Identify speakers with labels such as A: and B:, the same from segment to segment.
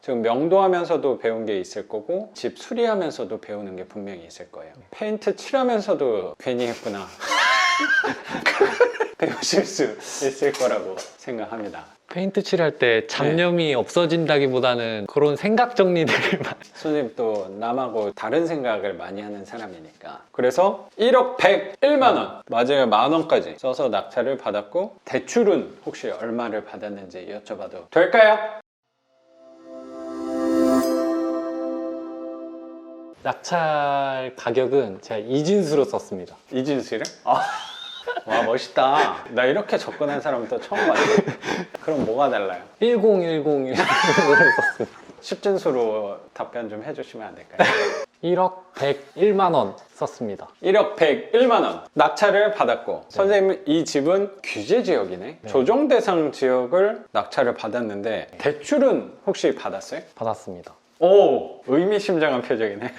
A: 지금 명도하면서도 배운 게 있을 거고 집 수리하면서도 배우는 게 분명히 있을 거예요. 페인트 칠하면서도 괜히 했구나 배우실 수 있을 거라고 생각합니다.
B: 페인트 칠할 때 잡념이 없어진다기보다는 그런 생각 정리들을
A: 선생님 또 남하고 다른 생각을 많이 하는 사람이니까 그래서 1억 101만 원 맞아요, 만원까지 써서 낙찰을 받았고 대출은 혹시 얼마를 받았는지 여쭤봐도 될까요?
B: 낙찰 가격은 제가 이진수로 썼습니다.
A: 이진수를? 와 멋있다. 나 이렇게 접근한 사람은 또 처음 봤네. 그럼 뭐가 달라요?
B: 1010으로 썼습니다.
A: 십진수로 답변 좀 해주시면 안 될까요?
B: 1억 101만 원 썼습니다.
A: 1억 101만 원 낙찰을 받았고 선생님 이 집은 규제 지역이네. 조정 대상 지역을 낙찰을 받았는데 대출은 혹시 받았어요?
B: 받았습니다.
A: 오, 의미심장한 표정이네.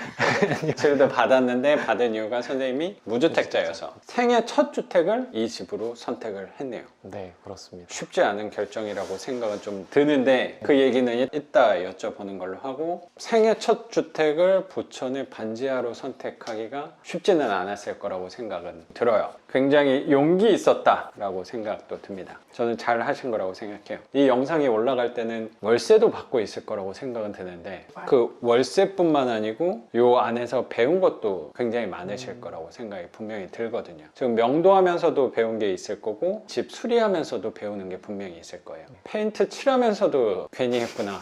A: 집도 받았는데 받은 이유가 선생님이 무주택자여서 생애 첫 주택을 이 집으로 선택을 했네요.
B: 네, 그렇습니다.
A: 쉽지 않은 결정이라고 생각은 좀 드는데 그 얘기는 이따 여쭤보는 걸로 하고 생애 첫 주택을 부천의 반지하로 선택하기가 쉽지는 않았을 거라고 생각은 들어요. 굉장히 용기 있었다라고 생각도 듭니다. 저는 잘 하신 거라고 생각해요. 이 영상이 올라갈 때는 월세도 받고 있을 거라고 생각은 드는데 그 월세뿐만 아니고 요 안에서 배운 것도 굉장히 많으실 거라고 생각이 분명히 들거든요. 지금 명도하면서도 배운 게 있을 거고 집 수리하면서도 배우는 게 분명히 있을 거예요. 페인트 칠하면서도 괜히 했구나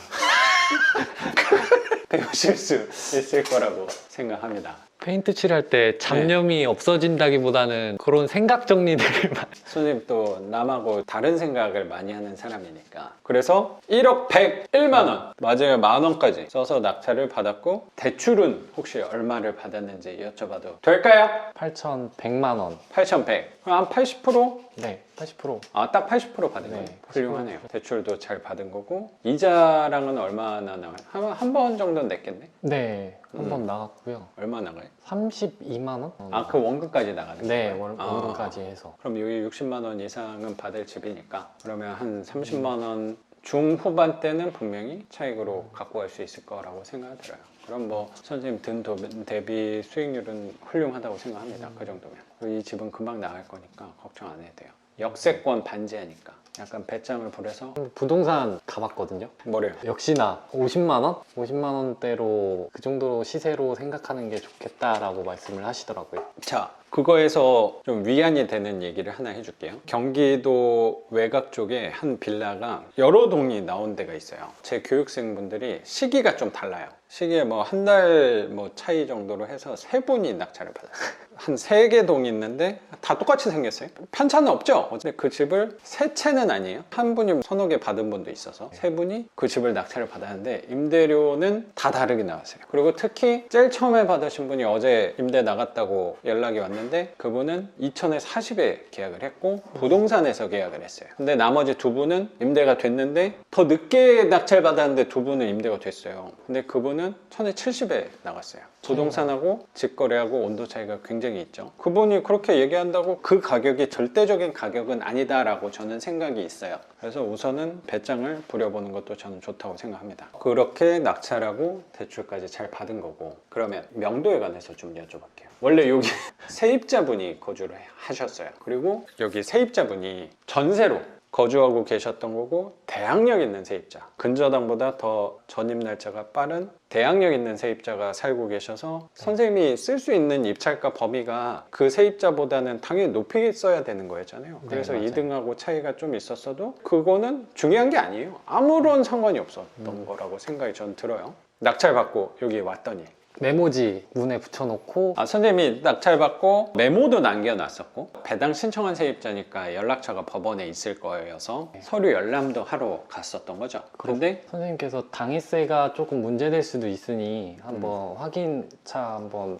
A: 배우실 수 있을 거라고 생각합니다.
B: 페인트 칠할 때 잡념이 없어진다기보다는 그런 생각 정리들을
A: 선생님 또 남하고 다른 생각을 많이 하는 사람이니까 그래서 1억 101만 원 맞아요, 만원까지 써서 낙찰을 받았고 대출은 혹시 얼마를 받았는지 여쭤봐도 될까요?
B: 8,100만 원.
A: 8,100. 그럼 한 80%?
B: 네, 80%.
A: 딱 80% 받은 거예요.
B: 네, 80%.
A: 훌륭하네요. 대출도 잘 받은 거고 이자랑은 얼마나 나와요? 한 번 정도는 냈겠네?
B: 네, 한 번 나갔고요.
A: 얼마 나가요?
B: 32만 원?
A: 그 원금까지 나가는
B: 네,
A: 거예요?
B: 원금까지 해서.
A: 그럼 여기 60만 원 이상은 받을 집이니까 그러면 한 30만 원 중후반 때는 분명히 차익으로 갖고 갈 수 있을 거라고 생각이 들어요. 그럼 뭐 선생님 든 돈 대비 수익률은 훌륭하다고 생각합니다. 그 정도면. 그리고 이 집은 금방 나갈 거니까 걱정 안 해도 돼요. 역세권 반지하니까 약간 배짱을 부려서
B: 부동산 가봤거든요.
A: 뭐래요?
B: 역시나 50만 원? 50만 원대로 그 정도 시세로 생각하는 게 좋겠다라고 말씀을 하시더라고요.
A: 자, 그거에서 좀 위안이 되는 얘기를 하나 해줄게요. 경기도 외곽 쪽에 한 빌라가 여러 동이 나온 데가 있어요. 제 교육생분들이 시기가 좀 달라요. 시기에 뭐 한 달 뭐 차이 정도로 해서 세 분이 낙찰을 받았어요. 한 3개 동이 있는데 다 똑같이 생겼어요. 편차는 없죠? 근데 그 집을 세 채는 아니에요. 한 분이 서너 개 받은 분도 있어서 세 분이 그 집을 낙찰을 받았는데 임대료는 다 다르게 나왔어요. 그리고 특히 제일 처음에 받으신 분이 어제 임대 나갔다고 연락이 왔는데 그분은 2천에 40에 계약을 했고 부동산에서 계약을 했어요. 근데 나머지 두 분은 임대가 됐는데 더 늦게 낙찰 받았는데 두 분은 임대가 됐어요. 근데 그분은 1천에 70에 나갔어요. 부동산하고 직거래하고 온도 차이가 굉장히 있죠. 그분이 그렇게 얘기한다고 그 가격이 절대적인 가격은 아니다라고 저는 생각이 있어요. 그래서 우선은 배짱을 부려보는 것도 저는 좋다고 생각합니다. 그렇게 낙찰하고 대출까지 잘 받은 거고 그러면 명도에 관해서 좀 여쭤볼게요. 원래 여기 세입자분이 거주를 하셨어요. 그리고 여기 세입자분이 전세로 거주하고 계셨던 거고 대항력 있는 세입자, 근저당보다 더 전입 날짜가 빠른 대항력 있는 세입자가 살고 계셔서 선생님이 쓸 수 있는 입찰가 범위가 그 세입자보다는 당연히 높이 써야 되는 거였잖아요. 그래서
B: 네,
A: 2등하고 차이가 좀 있었어도 그거는 중요한 게 아니에요. 아무런 상관이 없었던 거라고 생각이 전 들어요. 낙찰 받고 여기 왔더니
B: 메모지 문에 붙여놓고
A: 선생님이 낙찰받고 메모도 남겨놨었고 배당 신청한 세입자니까 연락처가 법원에 있을 거여서 서류 열람도 하러 갔었던 거죠. 그런데
B: 선생님께서 당해세가 조금 문제될 수도 있으니 한번 확인차 한번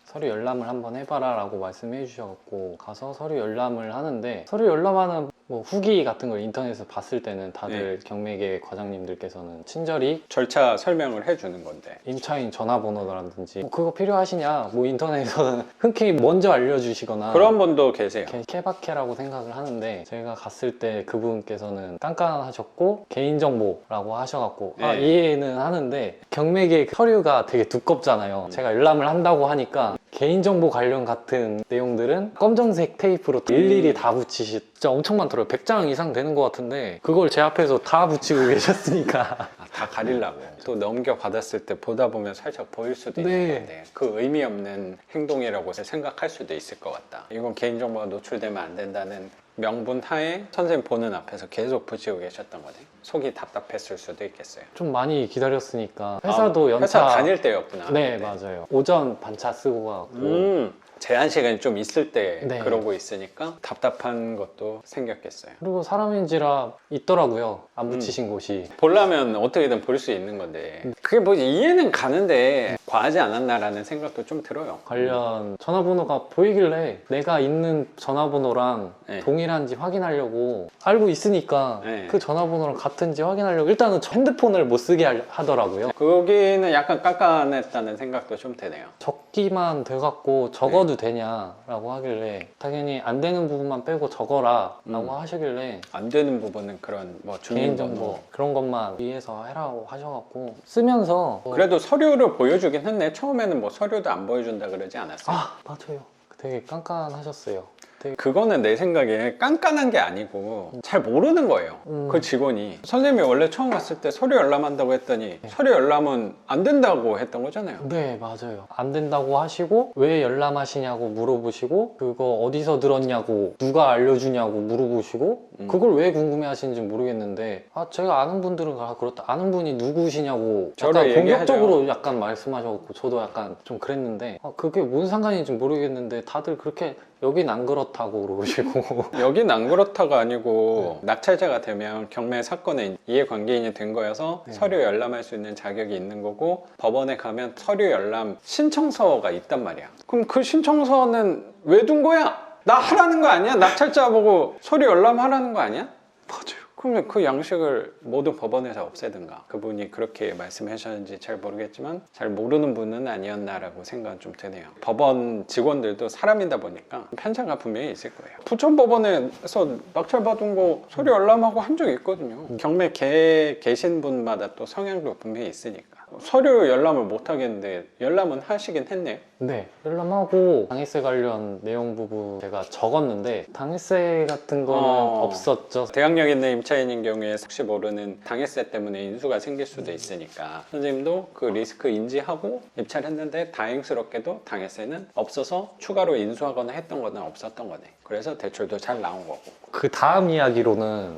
B: 서류 열람을 한번 해봐라 라고 말씀해 주셔갖고 가서 서류 열람을 하는데 서류 열람하는 뭐 후기 같은 걸 인터넷에서 봤을 때는 다들 경매계 과장님들께서는 친절히
A: 절차 설명을 해주는 건데.
B: 임차인 전화번호라든지 뭐 그거 필요하시냐 뭐 인터넷에서는 흔쾌히 먼저 알려주시거나
A: 그런 분도 계세요.
B: 케바케라고 생각을 하는데 제가 갔을 때 그분께서는 깐깐하셨고 개인정보라고 하셔갖고
A: 네.
B: 이해는 하는데 경매계 서류가 되게 두껍잖아요. 제가 열람을 한다고 하니까 개인정보 관련 같은 내용들은 검정색 테이프로 일일이 다 붙이시 진짜 엄청 많더라고요. 100장 이상 되는 것 같은데 그걸 제 앞에서 다 붙이고 계셨으니까
A: 아, 다 가리려고. 또 넘겨받았을 때 보다 보면 살짝 보일 수도
B: 네.
A: 있는 건데 그 의미 없는 행동이라고 생각할 수도 있을 것 같다. 이건 개인정보가 노출되면 안 된다는 명분 하에 선생님 보는 앞에서 계속 붙이고 계셨던 거네. 속이 답답했을 수도 있겠어요.
B: 좀 많이 기다렸으니까 회사도 연차
A: 회사 다닐 때였구나.
B: 네
A: 그때.
B: 맞아요. 오전 반차 쓰고 가고
A: 제한 시간이 좀 있을 때
B: 네.
A: 그러고 있으니까 답답한 것도 생겼겠어요.
B: 그리고 사람인지라 있더라고요. 안 붙이신 곳이.
A: 보려면 어떻게든 볼 수 있는 건데 그게 뭐 이해는 가는데 과하지 않았나라는 생각도 좀 들어요.
B: 관련 전화번호가 보이길래 내가 있는 전화번호랑
A: 네.
B: 동일한지 확인하려고 알고 있으니까
A: 네.
B: 그 전화번호랑 같은지 확인하려고 일단은 저 핸드폰을 못 쓰게 하더라고요.
A: 거기는 약간 깐깐했다는 생각도 좀 드네요.
B: 적기만 돼갖고 적어도 되냐라고 하길래 당연히 안 되는 부분만 빼고 적어라 라고 하시길래
A: 안 되는 부분은 그런 뭐
B: 개인정보
A: 주민번호.
B: 그런 것만 위해서 해라고 하셔갖고 쓰면서
A: 그래도 서류를 보여주긴 했네. 처음에는 뭐 서류도 안 보여준다 그러지 않았어요?
B: 맞아요. 되게 깐깐하셨어요. 되게
A: 그거는 내 생각에 깐깐한 게 아니고 잘 모르는 거예요. 그 직원이. 선생님이 원래 처음 왔을 때 서류 열람한다고 했더니 서류 열람은 안 된다고 했던 거잖아요.
B: 네 맞아요. 안 된다고 하시고 왜 열람하시냐고 물어보시고 그거 어디서 들었냐고 누가 알려주냐고 물어보시고 그걸 왜 궁금해 하시는지 모르겠는데 제가 아는 분들은 다 그렇다 아는 분이 누구시냐고
A: 저를
B: 약간
A: 얘기하죠.
B: 공격적으로 약간 말씀하셔갖고 저도 약간 좀 그랬는데 그게 뭔 상관인지 모르겠는데 다들 그렇게 여긴 안 그렇다고 그러시고
A: 여긴 안 그렇다가 아니고 낙찰자가 되면 경매 사건의 이해관계인이 된 거여서 서류 열람할 수 있는 자격이 있는 거고 법원에 가면 서류 열람 신청서가 있단 말이야. 그럼 그 신청서는 왜 둔 거야? 나 하라는 거 아니야? 낙찰자 보고 서류 열람하라는 거 아니야?
B: 맞아요.
A: 그러면 그 양식을 모든 법원에서 없애든가. 그분이 그렇게 말씀하셨는지 잘 모르겠지만 잘 모르는 분은 아니었나라고 생각은 좀 드네요. 법원 직원들도 사람이다 보니까 편차가 분명히 있을 거예요. 부천법원에서 낙찰 받은 거 서류 열람하고 한 적이 있거든요. 경매 계신 분마다 또 성향도 분명히 있으니까. 서류 열람을 못 하겠는데 열람은 하시긴 했네요.
B: 네 열람하고 당해세 관련 내용 부분 제가 적었는데 당해세 같은 거는 없었죠.
A: 대학력 있는 임차인인 경우에 혹시 모르는 당해세 때문에 인수가 생길 수도 있으니까 선생님도 그 리스크 인지하고 입찰 했는데 다행스럽게도 당해세는 없어서 추가로 인수하거나 했던 거는 없었던 거네. 그래서 대출도 잘 나온 거고.
B: 그 다음 이야기로는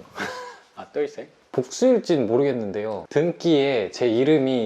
A: 또 있어요?
B: 복수일지는 모르겠는데요. 등기에 제 이름이